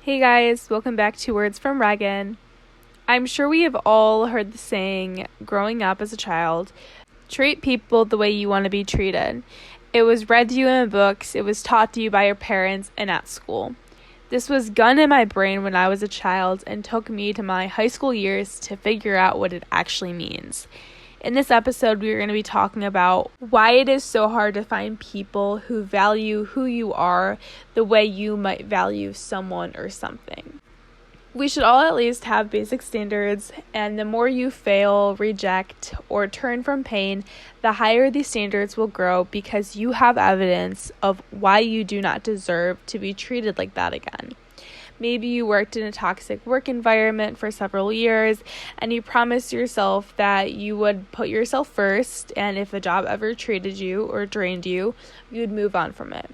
Hey guys, welcome back to Words from Reagan. I'm sure we have all heard the saying, growing up as a child, treat people the way you want to be treated. It was read to you in books, it was taught to you by your parents and at school. This was gunned in my brain when I was a child and took me to my high school years to figure out what it actually means. In this episode, we are going to be talking about why it is so hard to find people who value who you are the way you might value someone or something. We should all at least have basic standards, and the more you fail, reject, or turn from pain, the higher these standards will grow because you have evidence of why you do not deserve to be treated like that again. Maybe you worked in a toxic work environment for several years and you promised yourself that you would put yourself first, and if a job ever treated you or drained you, you'd move on from it.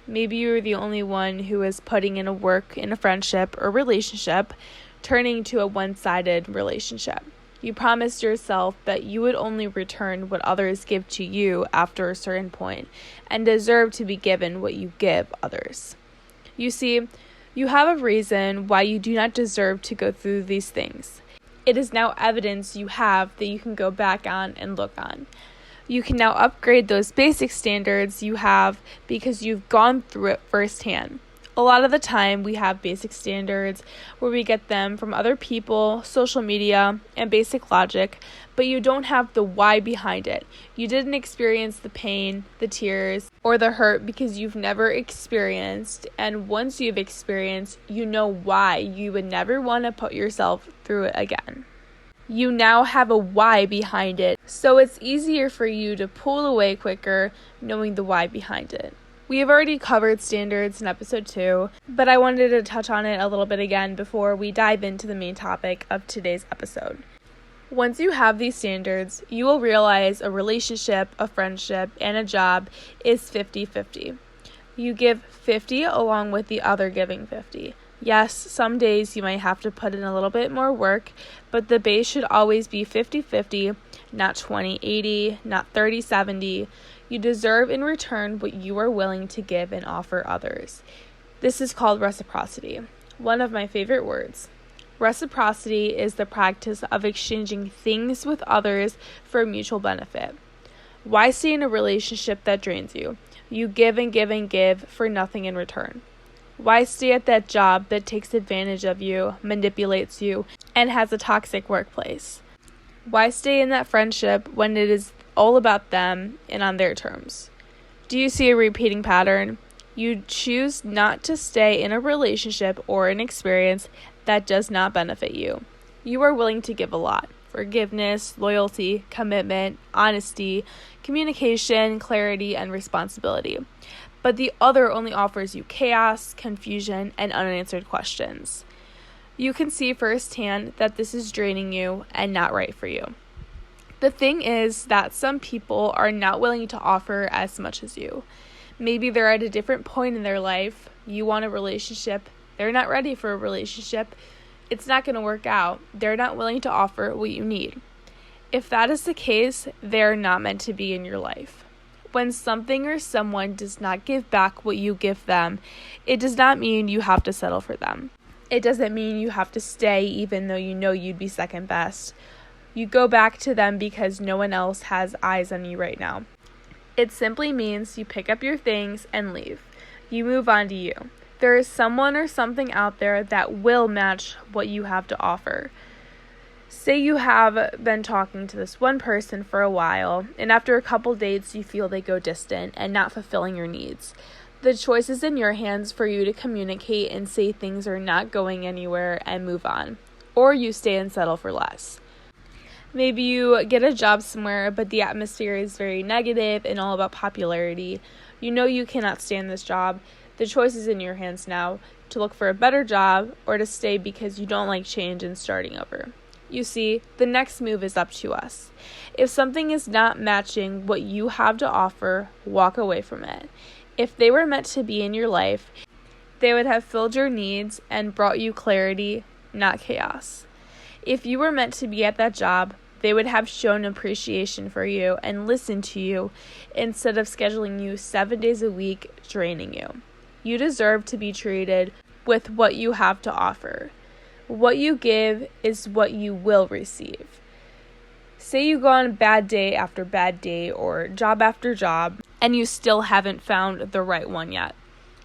Maybe you were the only one who was putting in a work in a friendship or relationship, turning to a one-sided relationship. You promised yourself that you would only return what others give to you after a certain point and deserve to be given what you give others. You see, you have a reason why you do not deserve to go through these things. It is now evidence you have that you can go back on and look on. You can now upgrade those basic standards you have because you've gone through it firsthand. A lot of the time, we have basic standards where we get them from other people, social media, and basic logic, but you don't have the why behind it. You didn't experience the pain, the tears, or the hurt because you've never experienced, and once you've experienced, you know why you would never want to put yourself through it again. You now have a why behind it, so it's easier for you to pull away quicker knowing the why behind it. We have already covered standards in episode 2, but I wanted to touch on it a little bit again before we dive into the main topic of today's episode. Once you have these standards, you will realize a relationship, a friendship, and a job is 50-50. You give 50 along with the other giving 50. Yes, some days you might have to put in a little bit more work, but the base should always be 50-50, not 20-80, not 30-70. You deserve in return what you are willing to give and offer others. This is called reciprocity, one of my favorite words. Reciprocity is the practice of exchanging things with others for mutual benefit. Why stay in a relationship that drains you? You give and give and give for nothing in return. Why stay at that job that takes advantage of you, manipulates you, and has a toxic workplace? Why stay in that friendship when it is all about them and on their terms? Do you see a repeating pattern? You choose not to stay in a relationship or an experience that does not benefit you. You are willing to give a lot. Forgiveness, loyalty, commitment, honesty, communication, clarity, and responsibility. But the other only offers you chaos, confusion, and unanswered questions. You can see firsthand that this is draining you and not right for you. The thing is that some people are not willing to offer as much as you. Maybe they're at a different point in their life. You want a relationship. They're not ready for a relationship. It's not going to work out. They're not willing to offer what you need. If that is the case, they're not meant to be in your life. When something or someone does not give back what you give them, it does not mean you have to settle for them. It doesn't mean you have to stay even though you know you'd be second best. You go back to them because no one else has eyes on you right now. It simply means you pick up your things and leave. You move on to you. There is someone or something out there that will match what you have to offer. Say you have been talking to this one person for a while, and after a couple dates you feel they go distant and not fulfilling your needs. The choice is in your hands for you to communicate and say things are not going anywhere and move on. Or you stay and settle for less. Maybe you get a job somewhere, but the atmosphere is very negative and all about popularity. You know you cannot stand this job. The choice is in your hands now to look for a better job or to stay because you don't like change and starting over. You see, the next move is up to us. If something is not matching what you have to offer, walk away from it. If they were meant to be in your life, they would have filled your needs and brought you clarity, not chaos. If you were meant to be at that job, they would have shown appreciation for you and listened to you instead of scheduling you 7 days a week, draining you. You deserve to be treated with what you have to offer. What you give is what you will receive. Say you go on bad day after bad day or job after job, and you still haven't found the right one yet.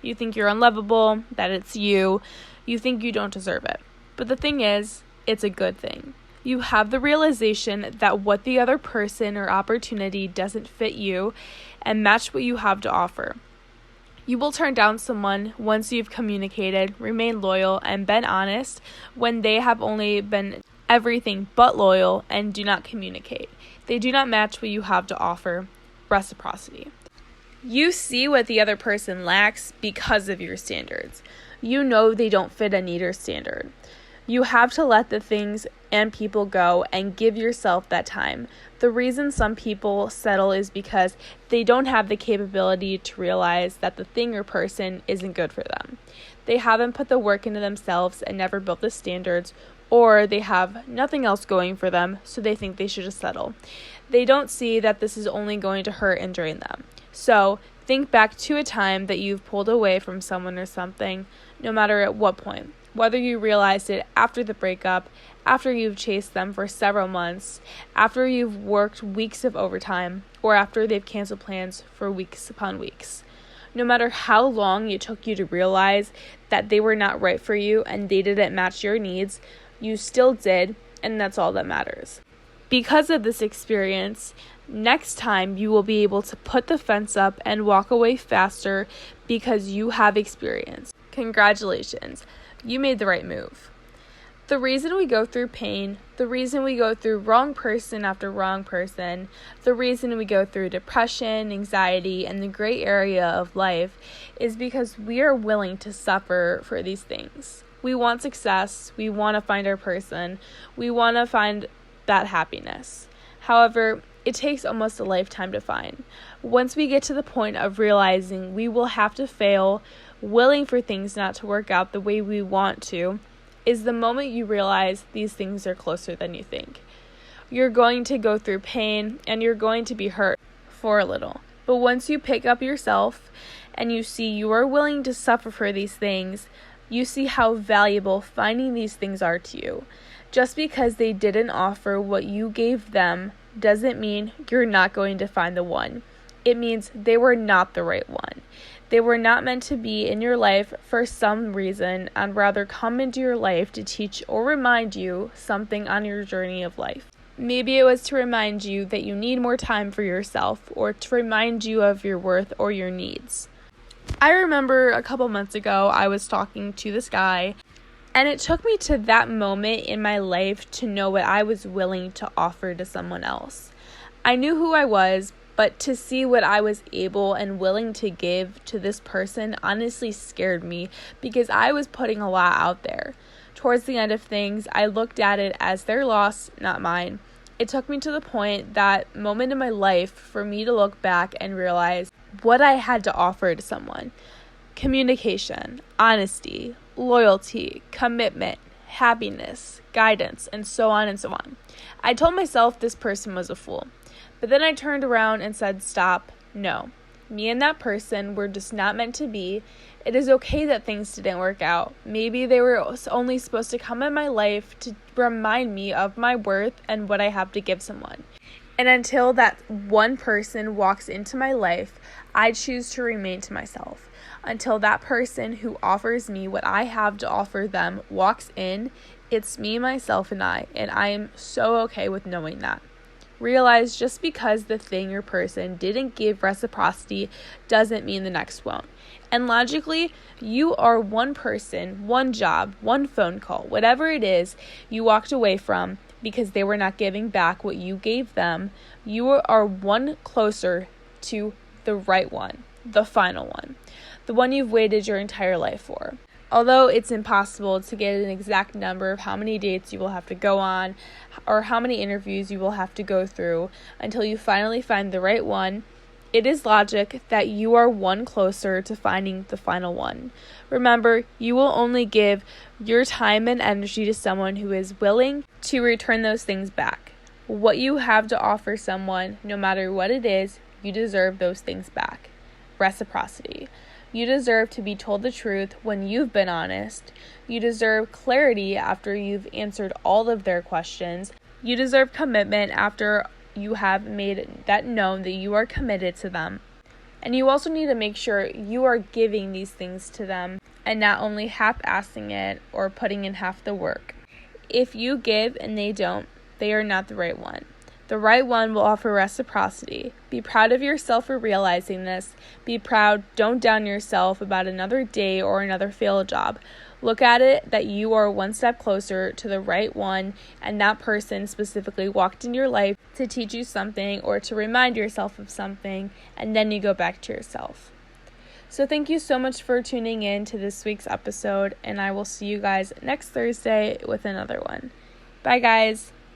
You think you're unlovable, that it's you think you don't deserve it. But the thing is, it's a good thing. You have the realization that what the other person or opportunity doesn't fit you and match what you have to offer. You will turn down someone once you've communicated, remained loyal, and been honest when they have only been everything but loyal and do not communicate. They do not match what you have to offer. Reciprocity. You see what the other person lacks because of your standards. You know they don't fit a need or standard. You have to let the things and people go and give yourself that time. The reason some people settle is because they don't have the capability to realize that the thing or person isn't good for them. They haven't put the work into themselves and never built the standards, or they have nothing else going for them, so they think they should just settle. They don't see that this is only going to hurt and drain them. So, think back to a time that you've pulled away from someone or something, no matter at what point. Whether you realized it after the breakup, after you've chased them for several months, after you've worked weeks of overtime, or after they've canceled plans for weeks upon weeks. No matter how long it took you to realize that they were not right for you and they didn't match your needs, you still did, and that's all that matters. Because of this experience, next time you will be able to put the fence up and walk away faster because you have experience. Congratulations, you made the right move. The reason we go through pain, the reason we go through wrong person after wrong person, the reason we go through depression, anxiety, and the gray area of life is because we are willing to suffer for these things. We want success, we want to find our person, we want to find that happiness. However, it takes almost a lifetime to find. Once we get to the point of realizing we will have to fail, willing for things not to work out the way we want to, is the moment you realize these things are closer than you think. You're going to go through pain and you're going to be hurt for a little. But once you pick up yourself and you see you are willing to suffer for these things, you see how valuable finding these things are to you. Just because they didn't offer what you gave them doesn't mean you're not going to find the one. It means they were not the right one. They were not meant to be in your life for some reason and rather come into your life to teach or remind you something on your journey of life. Maybe it was to remind you that you need more time for yourself or to remind you of your worth or your needs. I remember a couple months ago I was talking to this guy, and it took me to that moment in my life to know what I was willing to offer to someone else. I knew who I was, but to see what I was able and willing to give to this person honestly scared me because I was putting a lot out there. Towards the end of things, I looked at it as their loss, not mine. It took me to the point, that moment in my life, for me to look back and realize what I had to offer to someone. Communication, honesty, loyalty, commitment, happiness, guidance, and so on and so on. I told myself this person was a fool. But then I turned around and said, stop, no. Me and that person were just not meant to be. It is okay that things didn't work out. Maybe they were only supposed to come in my life to remind me of my worth and what I have to give someone. And until that one person walks into my life, I choose to remain to myself. Until that person who offers me what I have to offer them walks in, it's me, myself, and I am so okay with knowing that. Realize just because the thing or person didn't give reciprocity doesn't mean the next won't. And logically, you are one person, one job, one phone call, whatever it is you walked away from because they were not giving back what you gave them. You are one closer to the right one, the final one, the one you've waited your entire life for. Although it's impossible to get an exact number of how many dates you will have to go on or how many interviews you will have to go through until you finally find the right one, it is logic that you are one closer to finding the final one. Remember, you will only give your time and energy to someone who is willing to return those things back. What you have to offer someone, no matter what it is, you deserve those things back. Reciprocity. You deserve to be told the truth when you've been honest. You deserve clarity after you've answered all of their questions. You deserve commitment after you have made that known that you are committed to them. And you also need to make sure you are giving these things to them and not only half-assing it or putting in half the work. If you give and they don't, they are not the right one. The right one will offer reciprocity. Be proud of yourself for realizing this. Be proud. Don't down yourself about another day or another failed job. Look at it that you are one step closer to the right one, and that person specifically walked in your life to teach you something or to remind yourself of something, and then you go back to yourself. So thank you so much for tuning in to this week's episode, and I will see you guys next Thursday with another one. Bye, guys.